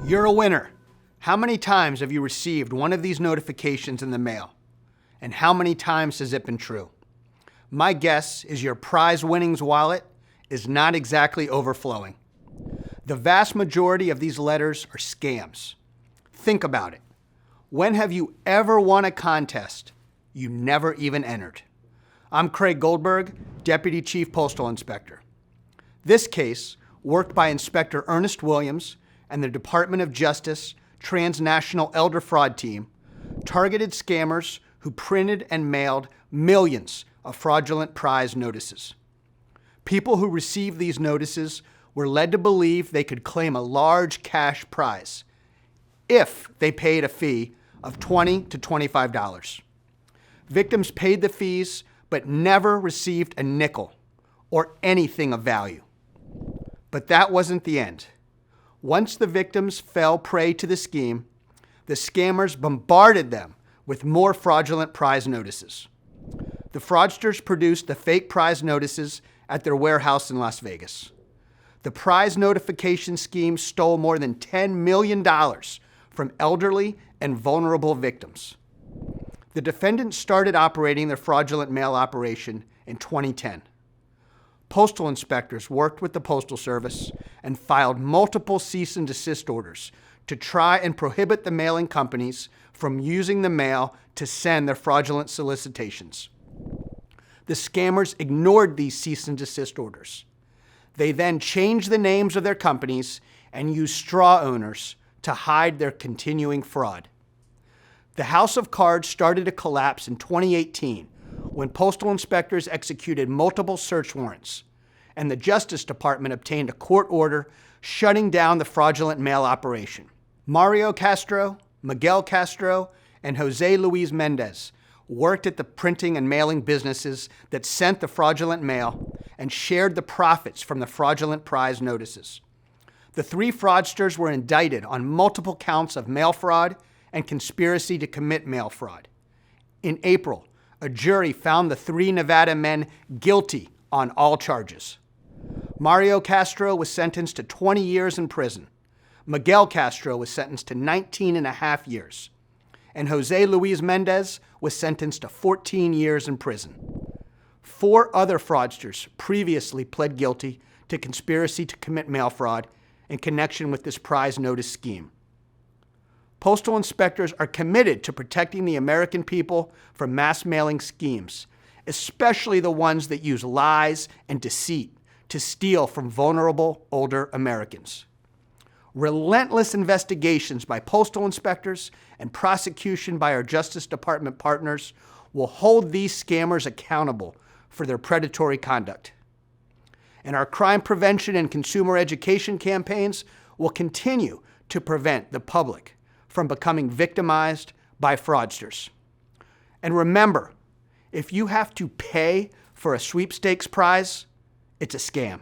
You're a winner. How many times have you received one of these notifications in the mail? And how many times has it been true? My guess is your prize winnings wallet is not exactly overflowing. The vast majority of these letters are scams. Think about it. When have you ever won a contest you never even entered? I'm Craig Goldberg, Deputy Chief Postal Inspector. This case, worked by Inspector Ernest Williams and the Department of Justice Transnational Elder Fraud Team, targeted scammers who printed and mailed millions of fraudulent prize notices. People who received these notices were led to believe they could claim a large cash prize if they paid a fee of $20 to $25. Victims paid the fees but never received a nickel or anything of value. But that wasn't the end. Once the victims fell prey to the scheme, the scammers bombarded them with more fraudulent prize notices. The fraudsters produced the fake prize notices at their warehouse in Las Vegas. The prize notification scheme stole more than $10 million from elderly and vulnerable victims. The defendants started operating their fraudulent mail operation in 2010. Postal inspectors worked with the Postal Service and filed multiple cease and desist orders to try and prohibit the mailing companies from using the mail to send their fraudulent solicitations. The scammers ignored these cease and desist orders. They then changed the names of their companies and used straw owners to hide their continuing fraud. The house of cards started to collapse in 2018 when postal inspectors executed multiple search warrants, and the Justice Department obtained a court order shutting down the fraudulent mail operation. Mario Castro, Miguel Castro, and Jose Luis Mendez worked at the printing and mailing businesses that sent the fraudulent mail and shared the profits from the fraudulent prize notices. The three fraudsters were indicted on multiple counts of mail fraud and conspiracy to commit mail fraud. In April, a jury found the three Nevada men guilty on all charges. Mario Castro was sentenced to 20 years in prison. Miguel Castro was sentenced to 19.5 years. And Jose Luis Mendez was sentenced to 14 years in prison. 4 other fraudsters previously pled guilty to conspiracy to commit mail fraud in connection with this prize notice scheme. Postal inspectors are committed to protecting the American people from mass mailing schemes, especially the ones that use lies and deceit to steal from vulnerable older Americans. Relentless investigations by postal inspectors and prosecution by our Justice Department partners will hold these scammers accountable for their predatory conduct. And our crime prevention and consumer education campaigns will continue to prevent the public from becoming victimized by fraudsters. And remember, if you have to pay for a sweepstakes prize, it's a scam.